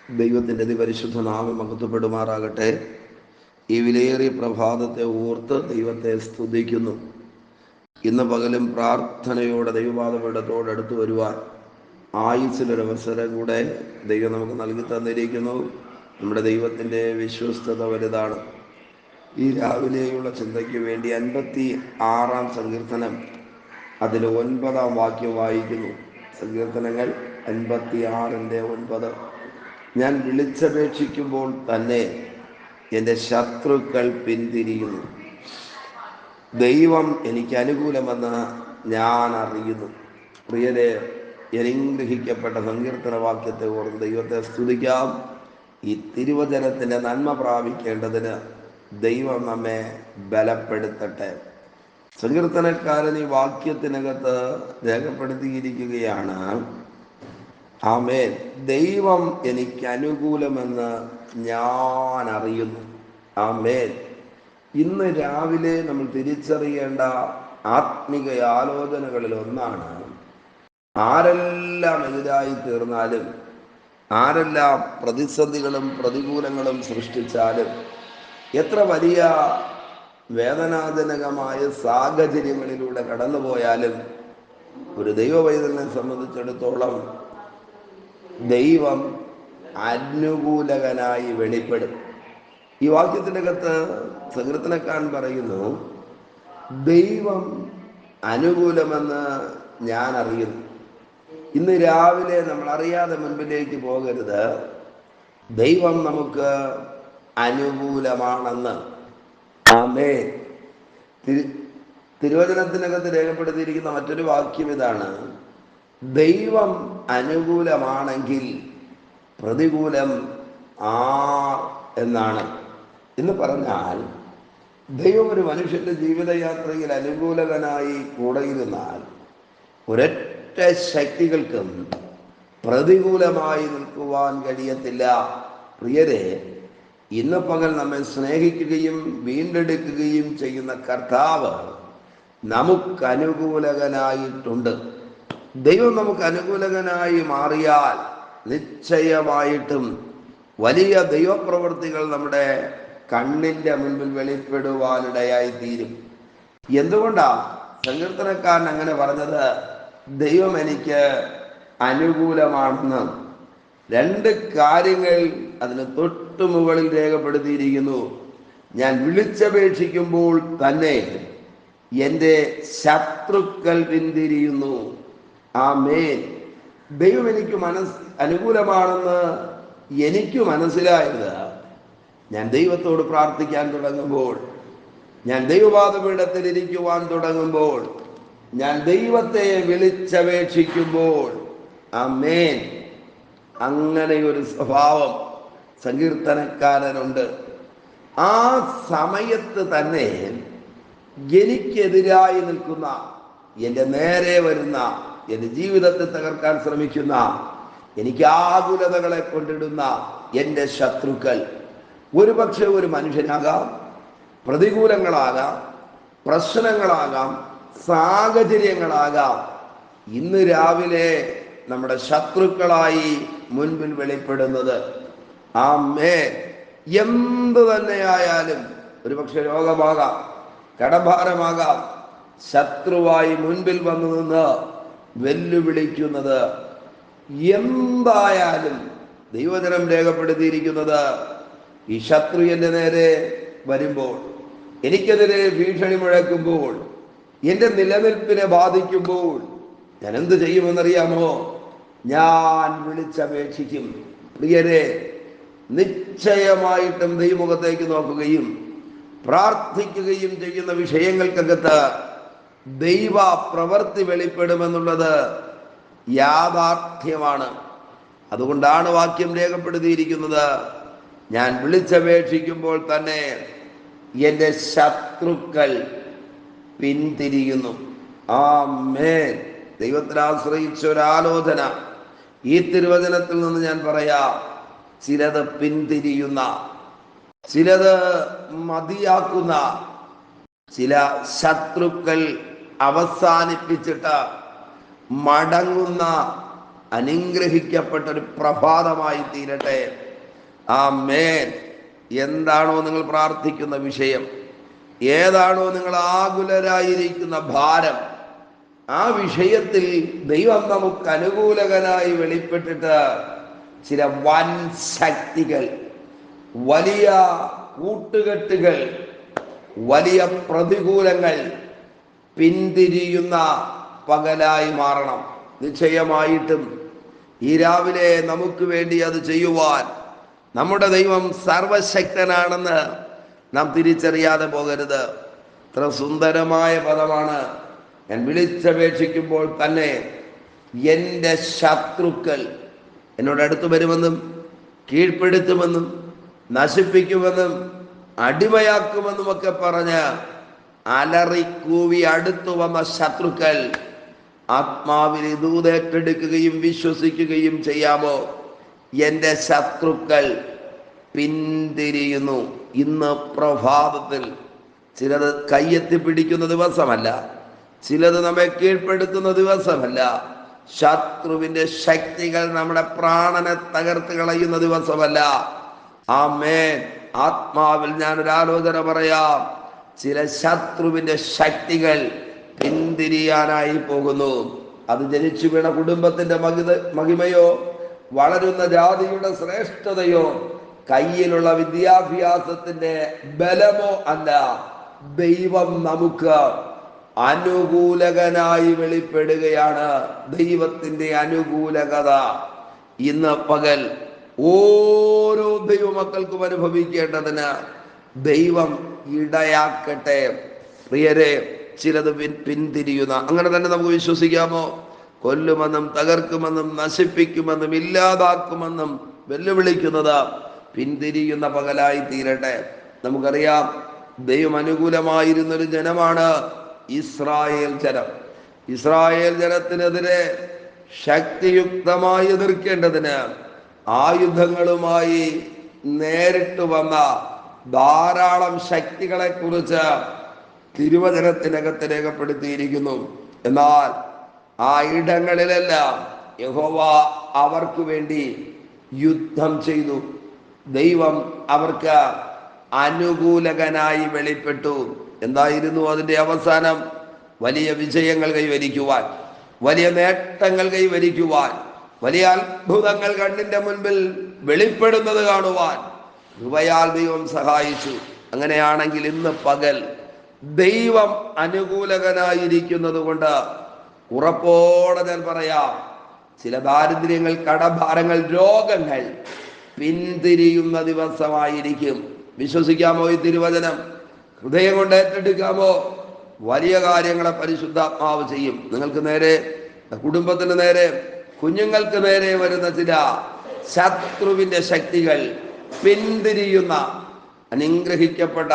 ദൈവത്തിൻ്റെ അതിപരിശുദ്ധ നാമം മഹത്വപ്പെടുമാറാകട്ടെ. ഈ വിലയേറിയ പ്രഭാതത്തെ ഓർത്ത് ദൈവത്തെ സ്തുതിക്കുന്നു. ഇന്ന് പകലും പ്രാർത്ഥനയോടെ ദൈവപാദപീഠത്തോടടുത്ത് വരുവാൻ ആയുസ്സിലൊരവസരം കൂടെ ദൈവം നമുക്ക് നൽകി തന്നിരിക്കുന്നു. നമ്മുടെ ദൈവത്തിൻ്റെ വിശ്വസ്തത വലുതാണ്. ഈ രാവിലെയുള്ള ചിന്തയ്ക്ക് വേണ്ടി 56-ാം സങ്കീർത്തനം അതിൽ 9-ാം വാക്യം വായിക്കുന്നു. സങ്കീർത്തനങ്ങൾ 56-9. ഞാൻ വിളിച്ചപേക്ഷിക്കുമ്പോൾ തന്നെ എൻ്റെ ശത്രുക്കൾ പിന്തിരിയുന്നു. ദൈവം എനിക്ക് അനുകൂലമെന്ന് ഞാൻ അറിയുന്നു. പ്രിയരെ, അനുഗ്രഹിക്കപ്പെട്ട സങ്കീർത്തന വാക്യത്തെ ഓർത്ത് ദൈവത്തെ സ്തുതിക്കാം. ഈ തിരുവചനത്തിൻ്റെ നന്മ പ്രാപിക്കേണ്ടതിന് ദൈവം നമ്മെ ബലപ്പെടുത്തട്ടെ. സങ്കീർത്തനക്കാരൻ ഈ വാക്യത്തിനകത്ത് രേഖപ്പെടുത്തിയിരിക്കുകയാണ്, ആമേൻ, ദൈവം എനിക്ക് അനുകൂലമെന്ന് ഞാൻ അറിയുന്നു. ആമേൻ. ഇന്ന് രാവിലെ നമ്മൾ തിരിച്ചറിയേണ്ട ആത്മിക ആലോചനകളിൽ ഒന്നാണ്, ആരെല്ലാം എതിരായി തീർന്നാലും, ആരെല്ലാം പ്രതിസന്ധികളും പ്രതികൂലങ്ങളും സൃഷ്ടിച്ചാലും, എത്ര വലിയ വേദനാജനകമായ സാഹചര്യങ്ങളിലൂടെ കടന്നുപോയാലും, ഒരു ദൈവവൈതലിനെ സംബന്ധിച്ചിടത്തോളം ദൈവം അനുകൂലകനായി വെളിപ്പെടും. ഈ വാക്യത്തിൻ്റെ അകത്ത് സങ്കീർത്തനക്കാരൻ പറയുന്നു, ദൈവം അനുകൂലമെന്ന് ഞാൻ അറിയുന്നു. ഇന്ന് രാവിലെ നമ്മൾ അറിയാതെ മുൻപിലേക്ക് പോകരുത്. ദൈവം നമുക്ക് അനുകൂലമാണെന്ന്. ആമേൻ. തിരുവചനത്തിനകത്ത് രേഖപ്പെടുത്തിയിരിക്കുന്ന മറ്റൊരു വാക്യം ഇതാണ്, ദൈവം അനുകൂലമാണെങ്കിൽ പ്രതികൂലം ആർ എന്നാണ്. എന്ന് പറഞ്ഞാൽ, ദൈവം ഒരു മനുഷ്യന്റെ ജീവിതയാത്രയിൽ അനുകൂലകനായി കൂടെയിരുന്നാൽ ഒരൊറ്റ ശക്തികൾക്കും പ്രതികൂലമായി നിൽക്കുവാൻ കഴിയത്തില്ല. പ്രിയരെ, ഇന്ന് പകൽ നമ്മെ സ്നേഹിക്കുകയും വീണ്ടെടുക്കുകയും ചെയ്യുന്ന കർത്താവ് നമുക്ക് അനുകൂലകനായിട്ടുണ്ട്. ദൈവം നമുക്ക് അനുകൂലകനായി മാറിയാൽ നിശ്ചയമായിട്ടും വലിയ ദൈവപ്രവൃത്തികൾ നമ്മുടെ കണ്ണിൻ്റെ മുൻപിൽ വെളിപ്പെടുവാനിടയായി തീരും. എന്തുകൊണ്ടാണ് സങ്കീർത്തനക്കാരൻ അങ്ങനെ പറഞ്ഞത്? ദൈവം എനിക്ക് അനുകൂലമാണെന്ന്. രണ്ട് കാര്യങ്ങൾ അതിന് തൊട്ടു മുകളിൽ രേഖപ്പെടുത്തിയിരിക്കുന്നു. ഞാൻ വിളിച്ചപേക്ഷിക്കുമ്പോൾ തന്നെ എൻ്റെ ശത്രുക്കൾ പിന്തിരിയുന്നു. ആമേൻ. ദൈവം എനിക്ക് അനുകൂലമാണെന്ന് എനിക്ക് മനസ്സിലായത് ഞാൻ ദൈവത്തോട് പ്രാർത്ഥിക്കാൻ തുടങ്ങുമ്പോൾ, ഞാൻ ദൈവപാദപീഠത്തിൽ ഇരിക്കുവാൻ തുടങ്ങുമ്പോൾ, ഞാൻ ദൈവത്തെ വിളിച്ചപേക്ഷിക്കുമ്പോൾ. ആമേൻ. അങ്ങനെ ഒരു സ്വഭാവം സങ്കീർത്തനക്കാരനുണ്ട്. ആ സമയത്ത് തന്നെ എനിക്കെതിരായി നിൽക്കുന്ന, എൻ്റെ നേരെ വരുന്ന, എൻ്റെ ജീവിതത്തെ തകർക്കാൻ ശ്രമിക്കുന്ന, എനിക്ക് ആകുലതകളെ കൊണ്ടിടുന്ന എൻ്റെ ശത്രുക്കൾ, ഒരുപക്ഷെ ഒരു മനുഷ്യനാകാം, പ്രതികൂലങ്ങളാകാം, പ്രശ്നങ്ങളാകാം, സാഹചര്യങ്ങളാകാം, ഇന്ന് രാവിലെ നമ്മുടെ ശത്രുക്കളായി മുൻപിൽ വെളിപ്പെടുന്നത്. ആമേൻ. എന്തു തന്നെയായാലും, ഒരുപക്ഷെ രോഗമാകാം, കടഭാരമാകാം, ശത്രുവായി മുൻപിൽ വന്നു നിന്ന് വെല്ലുവിളിക്കുന്നത് എന്തായാലും ദൈവജനം രേഖപ്പെടുത്തിയിരിക്കുന്നത്, ഈ ശത്രു എൻ്റെ നേരെ വരുമ്പോൾ, എനിക്കെതിരെ ഭീഷണി മുഴക്കുമ്പോൾ, എൻ്റെ നിലനിൽപ്പിനെ ബാധിക്കുമ്പോൾ ഞാൻ എന്ത് ചെയ്യുമെന്നറിയാമോ? ഞാൻ വിളിച്ചപേക്ഷിക്കും. പ്രിയരെ, നിശ്ചയമായിട്ടും ദൈവമുഖത്തേക്ക് നോക്കുകയും പ്രാർത്ഥിക്കുകയും ചെയ്യുന്ന വിഷയങ്ങൾക്കകത്ത് ദൈവ പ്രവൃത്തി വെളിപ്പെടുമെന്നുള്ളത് യാഥാർത്ഥ്യമാണ്. അതുകൊണ്ടാണ് വാക്യം രേഖപ്പെടുത്തിയിരിക്കുന്നത്, ഞാൻ വിളിച്ചപേക്ഷിക്കുമ്പോൾ തന്നെ എൻ്റെ ശത്രുക്കൾ പിന്തിരിയുന്നു. ആമേൻ. ദൈവത്തിൽ ആശ്രയിച്ച ഒരാലോചന ഈ തിരുവചനത്തിൽ നിന്ന് ഞാൻ പറയാം. ചിലത് പിന്തിരിയുന്ന, ചിലത് മതിയാക്കുന്ന, ചില ശത്രുക്കൾ അവസാനിപ്പിച്ചിട്ട് മടങ്ങുന്ന അനുഗ്രഹിക്കപ്പെട്ടൊരു പ്രഭാതമായി തീരട്ടെ. ആമേൻ. എന്താണോ നിങ്ങൾ പ്രാർത്ഥിക്കുന്ന വിഷയം, ഏതാണോ നിങ്ങൾ ആകുലരായിരിക്കുന്ന ഭാരം, ആ വിഷയത്തിൽ ദൈവം നമുക്ക് അനുകൂലകനായി വെളിപ്പെട്ടിട്ട് ചില വൻ ശക്തികൾ, വലിയ കൂട്ടുകെട്ടുകൾ, വലിയ പ്രതികൂലങ്ങൾ പിന്തിരിയുന്ന പകലായി മാറണം. നിശ്ചയമായിട്ടും ഈ രാവിലെ നമുക്ക് വേണ്ടി അത് ചെയ്യുവാൻ നമ്മുടെ ദൈവം സർവശക്തനാണെന്ന് നാം തിരിച്ചറിയാതെ പോകരുത്. ഇത്ര സുന്ദരമായ പദമാണ്. ഞാൻ വിളിച്ചപേക്ഷിക്കുമ്പോൾ തന്നെ എൻ്റെ ശത്രുക്കൾ എന്നോട് അടുത്ത് വരുമെന്നും കീഴ്പ്പെടുത്തുമെന്നും നശിപ്പിക്കുമെന്നും അടിമയാക്കുമെന്നുമൊക്കെ പറഞ്ഞ് അലറിക്കൂവി അടുത്തു വന്ന ശത്രുക്കൾ ആത്മാവിൽ ദൂതേറ്റെടുക്കുകയും വിശ്വസിക്കുകയും ചെയ്യാമോ? എൻ്റെ ശത്രുക്കൾ പിന്തിരിയുന്നു. ഇന്ന് പ്രഭാതത്തിൽ ചിലത് കയ്യെത്തി പിടിക്കുന്ന ദിവസമല്ല, ചിലത് നമ്മെ കീഴ്പ്പെടുത്തുന്ന ദിവസമല്ല. ശത്രുവിന്റെ ശക്തികൾ നമ്മുടെ പ്രാണനെ തകർത്ത് കളയുന്ന ദിവസമല്ല. ആമേൻ. ആത്മാവിൽ ഞാനൊരു ആലോചന പറയാം. ചില ശത്രുവിന്റെ ശക്തികൾ പിന്തിരിയാനായി പോകുന്നു. അത് ജനിച്ചു വീണ കുടുംബത്തിന്റെ മഹിമയോ, വളരുന്ന ജാതിയുടെ ശ്രേഷ്ഠതയോ, കയ്യിലുള്ള വിദ്യാഭ്യാസത്തിന്റെ ബലമോ അല്ല. ദൈവം നമുക്ക് അനുകൂലകനായി വെളിപ്പെടുകയാണ്. ദൈവത്തിന്റെ അനുകൂലകത ഇന്ന് പകൽ ഓരോ ദൈവമക്കൾക്കും അനുഭവിക്കേണ്ടതിന് ദൈവം ഇടയാക്കട്ടെ. പ്രിയരെ, ചിലത് പിന്തിരിയുന്ന, അങ്ങനെ തന്നെ നമുക്ക് വിശ്വസിക്കാമോ? കൊല്ലുമെന്നും തകർക്കുമെന്നും നശിപ്പിക്കുമെന്നും ഇല്ലാതാക്കുമെന്നും വെല്ലുവിളിക്കുന്നത് പിന്തിരിയുന്ന പകലായി തീരട്ടെ. നമുക്കറിയാം, ദൈവം അനുകൂലമായിരുന്നൊരു ജനമാണ് ഇസ്രായേൽ ജനം. ഇസ്രായേൽ ജനത്തിനെതിരെ ശക്തിയുക്തമായി എതിർക്കേണ്ടതിന് ആയുധങ്ങളുമായി നേരിട്ട് വന്ന ധാരാളം ശക്തികളെ കുറിച്ച് തിരുവചനത്തിനകത്ത് രേഖപ്പെടുത്തിയിരിക്കുന്നു. എന്നാൽ ആ ഇടങ്ങളിലെല്ലാം യഹോവ അവർക്ക് വേണ്ടി യുദ്ധം ചെയ്തു. ദൈവം അവർക്ക് അനുകൂലകനായി വെളിപ്പെട്ടു. എന്തായിരുന്നു അതിൻ്റെ അവസാനം? വലിയ വിജയങ്ങൾ കൈവരിക്കുവാൻ, വലിയ നേട്ടങ്ങൾ കൈവരിക്കുവാൻ, വലിയ അത്ഭുതങ്ങൾ കണ്ണിന്റെ മുൻപിൽ വെളിപ്പെടുന്നത് കാണുവാൻ കൃപയാൽ ദൈവം സഹായിച്ചു. അങ്ങനെയാണെങ്കിൽ ഇന്ന് പകൽ ദൈവം അനുകൂലകനായിരിക്കുന്നത് കൊണ്ട് ഉറപ്പോടെ ഞാൻ പറയാം, ചില ദാരിദ്ര്യങ്ങൾ, കടഭാരങ്ങൾ, രോഗങ്ങൾ പിന്തിരിയുന്ന ദിവസമായിരിക്കും. വിശ്വസിക്കാമോ ഈ തിരുവചനം? ഹൃദയം കൊണ്ട് ഏറ്റെടുക്കാമോ? വലിയ കാര്യങ്ങളെ പരിശുദ്ധാത്മാവ് ചെയ്യും. നിങ്ങൾക്ക് നേരെ, കുടുംബത്തിന് നേരെ, കുഞ്ഞുങ്ങൾക്ക് നേരെ വരുന്ന ചില ശത്രുവിന്റെ ശക്തികൾ പിന്തിരിയുന്ന അനുഗ്രഹിക്കപ്പെട്ട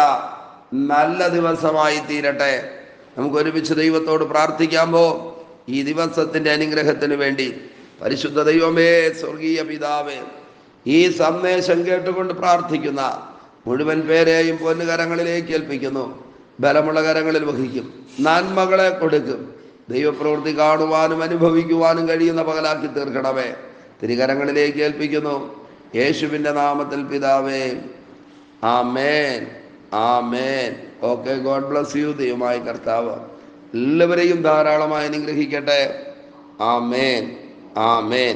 നല്ല ദിവസമായി തീരട്ടെ. നമുക്ക് ഒരുമിച്ച് ദൈവത്തോട് പ്രാർത്ഥിക്കാമോ? ഈ ദിവസത്തിന്റെ അനുഗ്രഹത്തിന് വേണ്ടി. പരിശുദ്ധ ദൈവമേ, സ്വർഗീയ പിതാവേ, ഈ സന്ദേശം കേട്ടുകൊണ്ട് പ്രാർത്ഥിക്കുന്ന മുഴുവൻ പേരെയും പൊന്നുകരങ്ങളിലേക്ക് ഏൽപ്പിക്കുന്നു. ബലമുള്ള കരങ്ങളിൽ വഹിക്കും, നന്മകളെ കൊടുക്കും. ദൈവപ്രവൃത്തി കാണുവാനും അനുഭവിക്കുവാനും കഴിയുന്ന പകലാക്കി തീർക്കണമേ. തിരുകരങ്ങളിലേക്ക് ഏൽപ്പിക്കുന്നു, യേശുവിൻ്റെ നാമത്തിൽ പിതാവേ, ആമേൻ, ആമേൻ. Okay, God bless you. ദൈവമായ കർത്താവ് എല്ലാവരെയും ധാരാളമായി അനുഗ്രഹിക്കട്ടെ. ആമേൻ, ആമേൻ.